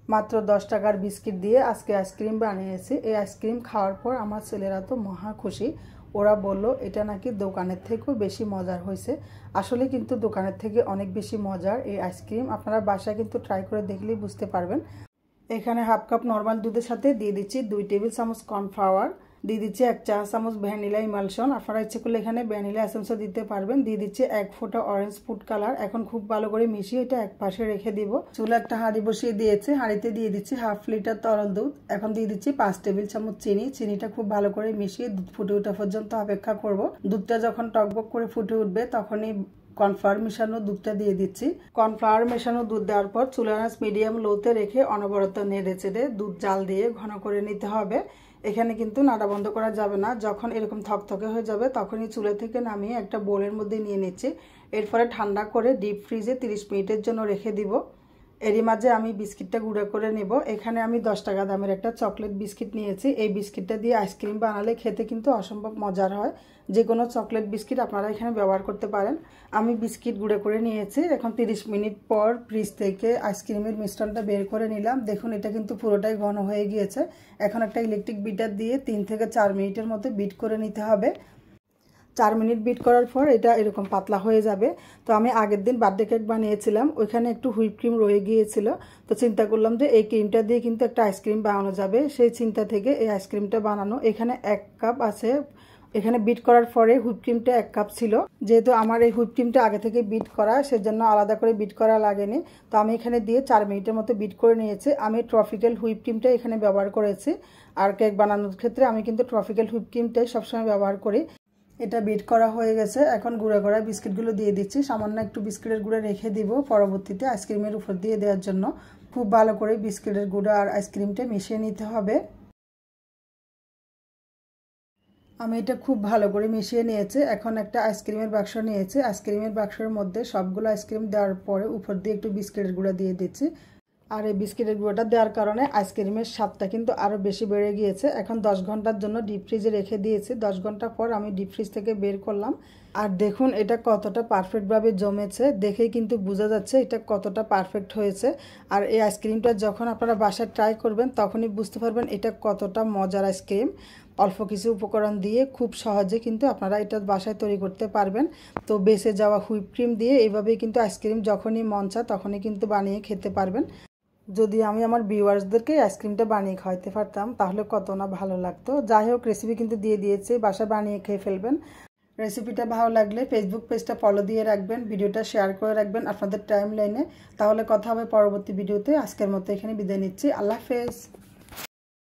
মাত্র 10 টাকার বিস্কিট দিয়ে আজকে আইসক্রিম বানিয়েছি। এই আইসক্রিম খাওয়ার পর আমার ছেলেরা তো মহা খুশি। ওরা বলল এটা নাকি দোকানের থেকেও বেশি মজার হয়েছে। আসলে কিন্তু দোকানের থেকে অনেক বেশি মজার এই আইসক্রিম। আপনারা বাসায় কিন্তু ট্রাই করে দেখলেই বুঝতে পারবেন। এখানে হাফ কাপ নর্মাল দুধের সাথে দিয়ে দিচ্ছি 2 টেবিল চামচ কর্নফ্লাওয়ার, দিয়ে দিচ্ছি 1 চা চামচ ভ্যানিলা ইমালশন। আপনারা ইচ্ছে করলে এখানে ভ্যানিলা এসেন্সও দিতে পারবেন। দিয়ে দিচ্ছি 1 ফোঁটা অরেঞ্জ ফুড কালার। এখন খুব ভালো করে মিশিয়ে এটা এক পাশে রেখে দিব। চুলা একটা হাঁড়ি বসিয়ে দিয়েছে, হাঁড়িতে দিয়ে দিচ্ছি হাফ লিটার তরল দুধ। এখন দিয়ে দিচ্ছি 5 টেবিল চামচ চিনি। চিনিটা খুব ভালো করে মিশিয়ে দুধ ফুটে ওঠা পর্যন্ত অপেক্ষা করব। দুধটা যখন টকবক করে ফুটে উঠবে তখনই কর্নফ্লাওয়ার মেশানো দুধটা দিয়ে দিচ্ছি। কর্নফ্লাওয়ার মেশানো দুধ দেওয়ার পর চুলার আঁচ মিডিয়াম লোতে রেখে অনবরত নেড়ে চেড়ে দুধ জাল দিয়ে ঘন করে নিতে হবে। এখানে কিন্তু নাড়া বন্ধ করা যাবে না। যখন এরকম থকথকে হয়ে যাবে তখনই চুলা থেকে নামিয়ে একটা বোলের মধ্যে নিয়ে নিচ্ছি। এরপরে ঠান্ডা করে ডিপ ফ্রিজে 30 মিনিটের জন্য রেখে দিব। এরই মাঝে আমি বিস্কিটটা গুঁড়ো করে নেব। এখানে আমি 10 টাকা দামের একটা চকলেট বিস্কিট নিয়েছি। এই বিস্কিটটা দিয়ে আইসক্রিম বানালে খেতে কিন্তু অসম্ভব মজার হয়। যে কোনো চকলেট বিস্কিট আপনারা এখানে ব্যবহার করতে পারেন। আমি বিস্কিট গুঁড়ো করে নিয়েছি। এখন 30 মিনিট পর ফ্রিজ থেকে আইসক্রিমের মিশ্রণটা বের করে নিলাম। দেখুন এটা কিন্তু পুরোটাই ঘন হয়ে গিয়েছে। এখন একটা ইলেকট্রিক বিটার দিয়ে 3 থেকে 4 মিনিটের মধ্যে বিট করে নিতে হবে। 4 মিনিট বিট করার পর এটা এরকম পাতলা হয়ে যাবে। তো আমি আগের দিন বার্থডে কেক বানিয়েছিলাম, ওইখানে একটু হুইপ ক্রিম রয়ে গিয়েছিল। তো চিন্তা করলাম যে এই ক্রিমটা দিয়ে কিন্তু একটা আইসক্রিম বানানো যাবে। সেই চিন্তা থেকে এই আইসক্রিমটা বানানো। এখানে 1 কাপ আছে। এখানে বিট করার পরে হুইপ ক্রিমটা 1 কাপ ছিল। যেহেতু আমার এই হুইপ ক্রিমটা আগে থেকে বিট করা, সেজন্য আলাদা করে বিট করা লাগেনি। তো আমি এখানে দিয়ে 4 মিনিটের মতো বিট করে নিয়েছি। আমি ট্রপিক্যাল হুইপ ক্রিমটা এখানে ব্যবহার করেছি। আর কেক বানানোর ক্ষেত্রে আমি কিন্তু ট্রপিক্যাল হুইপ ক্রিমটাই সবসময় ব্যবহার করি। এটা বিট করা হয়ে গেছে। এখন গুঁড়া করা বিস্কিটগুলো দিয়ে দিচ্ছি। সামান্য একটু বিস্কিটের গুঁড়া রেখে দিব পরবর্তীতে আইসক্রিমের উপর দিয়ে দেওয়ার জন্য। খুব ভালো করে বিস্কিটের গুঁড়া আর আইসক্রিমটা মিশিয়ে নিতে হবে। আমি এটা খুব ভালো করে মিশিয়ে নিয়েছি। এখন একটা আইসক্রিমের বাক্স নিয়েছি। আইসক্রিমের বাক্সের মধ্যে সবগুলো আইসক্রিম দেওয়ার পরে উপর দিয়ে একটু বিস্কিটের গুঁড়া দিয়ে দিচ্ছি। আর এই বিস্কিটের গুঁড়োটা দেওয়ার কারণে আইসক্রিমের স্বাদটা কিন্তু আরও বেশি বেড়ে গিয়েছে। এখন 10 ঘন্টার জন্য ডিপ ফ্রিজে রেখে দিয়েছি। 10 ঘন্টা পর আমি ডিপ ফ্রিজ থেকে বের করলাম। আর দেখুন এটা কতটা পারফেক্টভাবে জমেছে। দেখেই কিন্তু বোঝা যাচ্ছে এটা কতটা পারফেক্ট হয়েছে। আর এই আইসক্রিমটা যখন আপনারা বাসায় ট্রাই করবেন তখনই বুঝতে পারবেন এটা কতটা মজার আইসক্রিম। অল্প কিছু উপকরণ দিয়ে খুব সহজে কিন্তু আপনারা এটা বাসায় তৈরি করতে পারবেন। তো বেঁচে যাওয়া হুইপ ক্রিম দিয়ে এইভাবেই কিন্তু আইসক্রিম যখনই মন চায় তখনই কিন্তু বানিয়ে খেতে পারবেন। যদি আমি আমার ভিউয়ার্সদেরকে আইসক্রিমটা বানিয়ে খাওয়াতে পারতাম তাহলে কত না ভালো লাগতো। যাই হোক রেসিপি কিন্তু দিয়ে দিয়েছে, বাসায় বানিয়ে খেয়ে ফেলবেন। রেসিপিটা ভালো লাগলে ফেসবুক পেজটা ফলো দিয়ে রাখবেন, ভিডিওটা শেয়ার করে রাখবেন আপনাদের টাইম লাইনে। তাহলে কথা হবে পরবর্তী ভিডিওতে। আজকের মতো এখানে বিদায় নিচ্ছি। আল্লাহ হাফেজ।